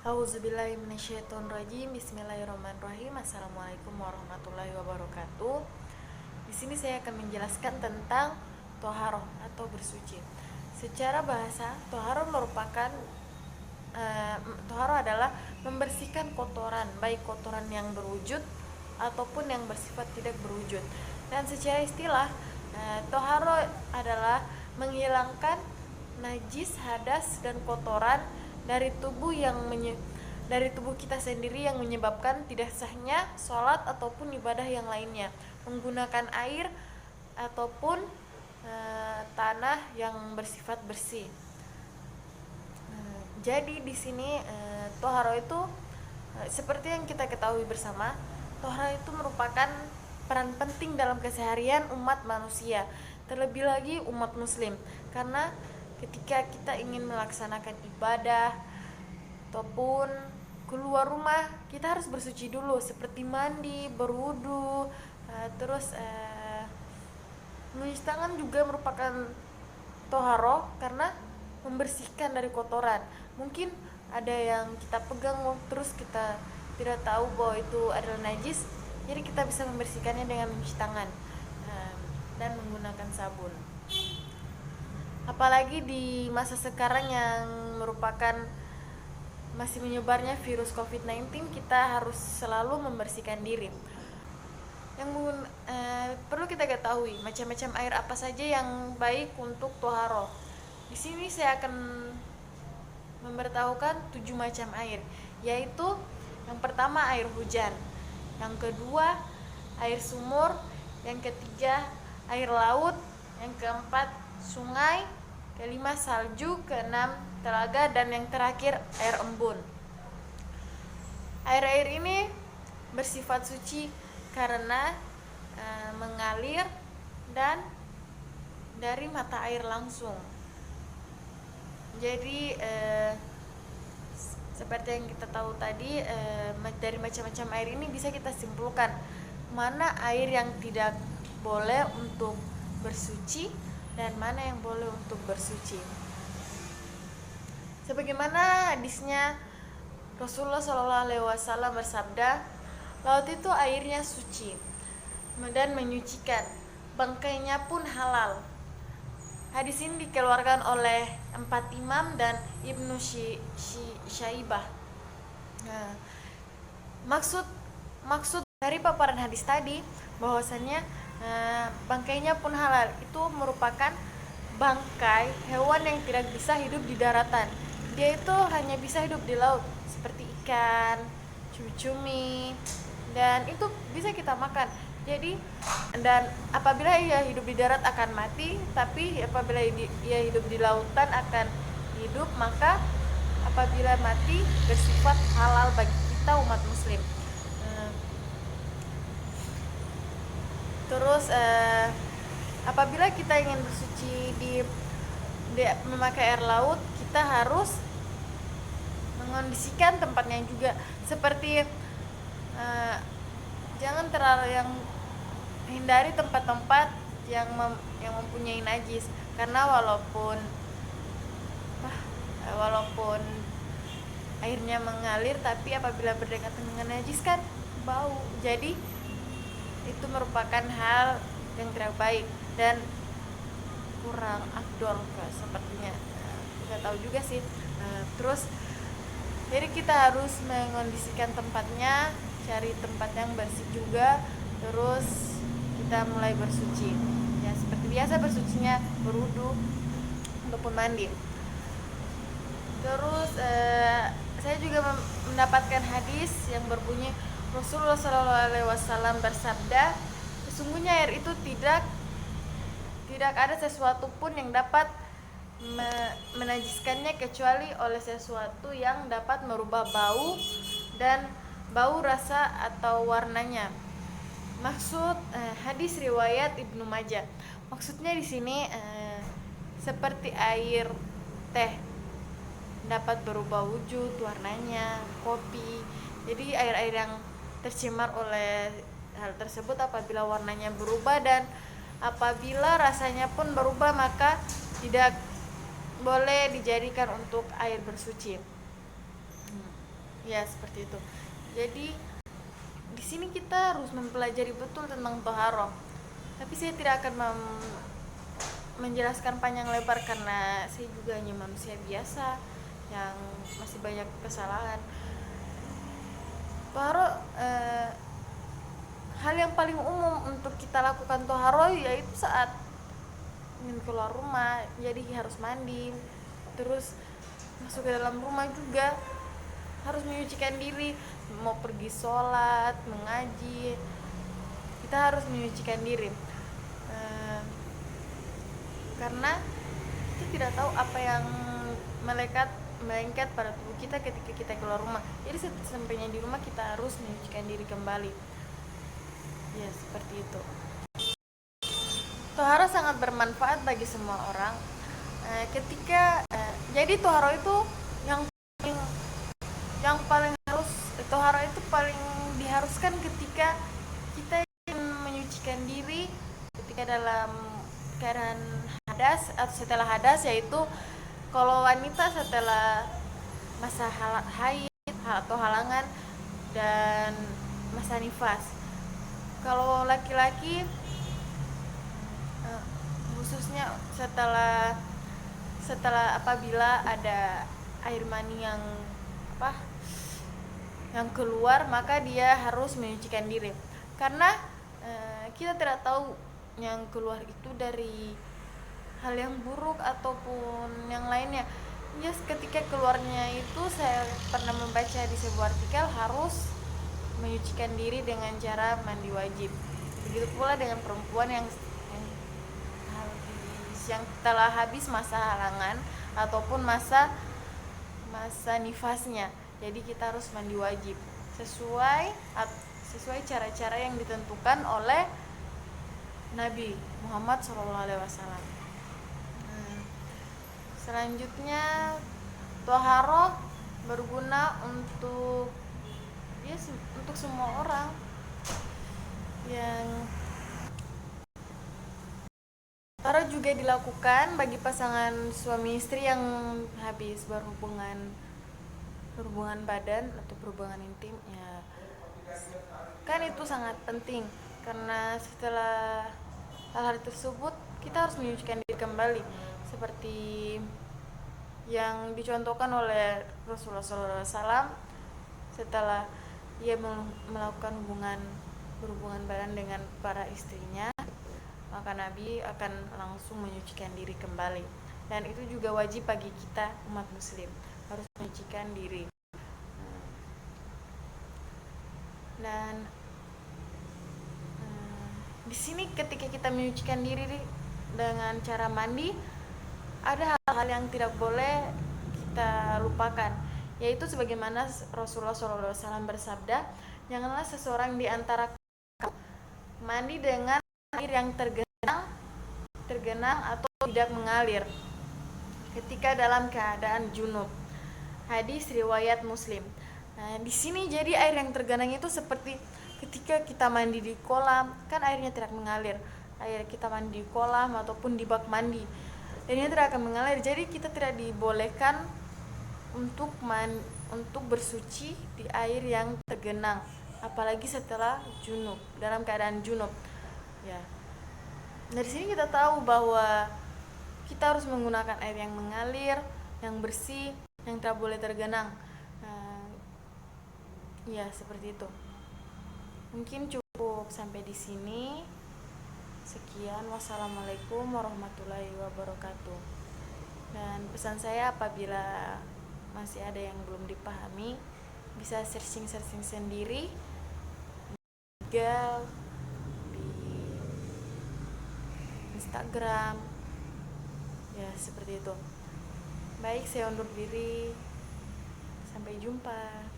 Auzubillahi minasyaitonirrajim. Bismillahirrahmanirrahim. Assalamualaikum warahmatullahi wabarakatuh. Di sini saya akan menjelaskan tentang toharoh atau bersuci. Secara bahasa, toharoh adalah membersihkan kotoran, baik kotoran yang berwujud ataupun yang bersifat tidak berwujud. Dan secara istilah, toharoh adalah menghilangkan najis, hadas, dan kotoran dari tubuh kita sendiri yang menyebabkan tidak sahnya sholat ataupun ibadah yang lainnya menggunakan air ataupun tanah yang bersifat bersih. Jadi di sini toharo itu seperti yang kita ketahui bersama, toharo itu merupakan peran penting dalam keseharian umat manusia, terlebih lagi umat muslim, karena ketika kita ingin melaksanakan ibadah ataupun keluar rumah, kita harus bersuci dulu, seperti mandi, berwudu, terus mencuci tangan juga merupakan toharo karena membersihkan dari kotoran. Mungkin ada yang kita pegang terus kita tidak tahu bahwa itu adalah najis, jadi kita bisa membersihkannya dengan mencuci tangan dan menggunakan sabun. Apalagi di masa sekarang yang merupakan masih menyebarnya virus COVID-19, kita harus selalu membersihkan diri. Yang perlu kita ketahui macam-macam air apa saja yang baik untuk toharo. Di sini saya akan memberitahukan 7 macam air, yaitu yang pertama air hujan, yang kedua air sumur, yang ketiga air laut, yang keempat sungai, kelima salju, keenam telaga, dan yang terakhir air embun. Air-air ini bersifat suci karena mengalir dan dari mata air langsung. Jadi seperti yang kita tahu tadi, dari macam-macam air ini bisa kita simpulkan mana air yang tidak boleh untuk bersuci dan mana yang boleh untuk bersuci. Sebagaimana hadisnya Rasulullah SAW bersabda, laut itu airnya suci dan menyucikan, bangkainya pun halal. Hadis ini dikeluarkan oleh 4 imam dan Ibnu Syaibah. Maksud dari paparan hadis tadi bahwasannya bangkainya pun halal itu merupakan bangkai hewan yang tidak bisa hidup di daratan. Dia itu hanya bisa hidup di laut, seperti ikan, cumi-cumi, dan itu bisa kita makan. Jadi, dan apabila ia hidup di darat akan mati, tapi apabila ia hidup di lautan akan hidup, maka apabila mati bersifat halal bagi kita umat muslim. Terus apabila kita ingin bersuci di memakai air laut, kita harus mengondisikan tempatnya juga, seperti jangan terlalu hindari tempat-tempat yang mempunyai najis, karena walaupun airnya mengalir, tapi apabila berdekatan dengan najis kan bau. Jadi itu merupakan hal yang tidak baik dan kurang afdol sepertinya. Tidak tahu juga sih. Terus jadi kita harus mengondisikan tempatnya, cari tempat yang bersih juga, terus kita mulai bersuci. Ya seperti biasa bersucinya, berwudu ataupun mandi. Terus saya juga mendapatkan hadis yang berbunyi Rasulullah SAW bersabda, sesungguhnya air itu tidak ada sesuatu pun yang dapat menajiskannya kecuali oleh sesuatu yang dapat merubah bau dan bau, rasa, atau warnanya. Maksud hadis riwayat Ibnu Majah. Maksudnya di sini seperti air teh dapat berubah wujud, warnanya, kopi. Jadi air-air yang tercemar oleh hal tersebut apabila warnanya berubah dan apabila rasanya pun berubah, maka tidak boleh dijadikan untuk air bersuci. Ya, seperti itu. Jadi di sini kita harus mempelajari betul tentang toharoh. Tapi saya tidak akan menjelaskan panjang lebar karena saya juga hanya manusia biasa yang masih banyak kesalahan. Toharoh hal yang paling umum untuk kita lakukan toharoh yaitu saat ingin keluar rumah, jadi harus mandi, terus masuk ke dalam rumah juga harus menyucikan diri, mau pergi sholat, mengaji, kita harus menyucikan diri. Karena kita tidak tahu apa yang melengket pada tubuh kita ketika kita keluar rumah. Jadi sampainya di rumah kita harus menyucikan diri kembali. Ya, seperti itu. Toharo sangat bermanfaat bagi semua orang. Jadi toharo itu yang paling harus, toharo itu paling diharuskan ketika kita ingin menyucikan diri ketika dalam keadaan hadas atau setelah hadas, yaitu kalau wanita setelah masa haid atau halangan dan masa nifas. Kalau laki-laki khususnya setelah apabila ada air mani yang keluar, maka dia harus menyucikan diri. Karena kita tidak tahu yang keluar itu dari hal yang buruk ataupun yang lainnya. Yes, ketika keluarnya itu saya pernah membaca di sebuah artikel harus menyucikan diri dengan cara mandi wajib. Begitu pula dengan perempuan yang telah habis masa halangan ataupun masa nifasnya. Jadi kita harus mandi wajib sesuai cara-cara yang ditentukan oleh Nabi Muhammad SAW. Selanjutnya, toharoh berguna untuk semua orang yang toharoh juga dilakukan bagi pasangan suami istri yang habis berhubungan badan atau berhubungan intim, ya kan itu sangat penting karena setelah hal-hal tersebut kita harus menyucikan diri kembali seperti yang dicontohkan oleh Rasulullah SAW. Setelah ia melakukan berhubungan badan dengan para istrinya, maka Nabi akan langsung menyucikan diri kembali. Dan itu juga wajib bagi kita umat muslim, harus menyucikan diri. Dan di sini ketika kita menyucikan diri dengan cara mandi, ada hal-hal yang tidak boleh kita lupakan, yaitu sebagaimana Rasulullah SAW bersabda, janganlah seseorang di antara kamu mandi dengan air yang tergenang atau tidak mengalir ketika dalam keadaan junub. Hadis riwayat Muslim. Nah, di sini jadi air yang tergenang itu seperti ketika kita mandi di kolam, kan airnya tidak mengalir. Air kita mandi di kolam ataupun di bak mandi, dan ini tidak akan mengalir. Jadi kita tidak dibolehkan untuk bersuci di air yang tergenang, apalagi setelah junub, dalam keadaan junub. Ya. Dari sini kita tahu bahwa kita harus menggunakan air yang mengalir, yang bersih, yang tidak boleh tergenang. Ya, seperti itu. Mungkin cukup sampai di sini. Sekian, wassalamualaikum warahmatullahi wabarakatuh. Dan pesan saya, apabila masih ada yang belum dipahami, bisa searching sendiri di Google, di Instagram, ya seperti itu. Baik, saya undur diri, sampai jumpa.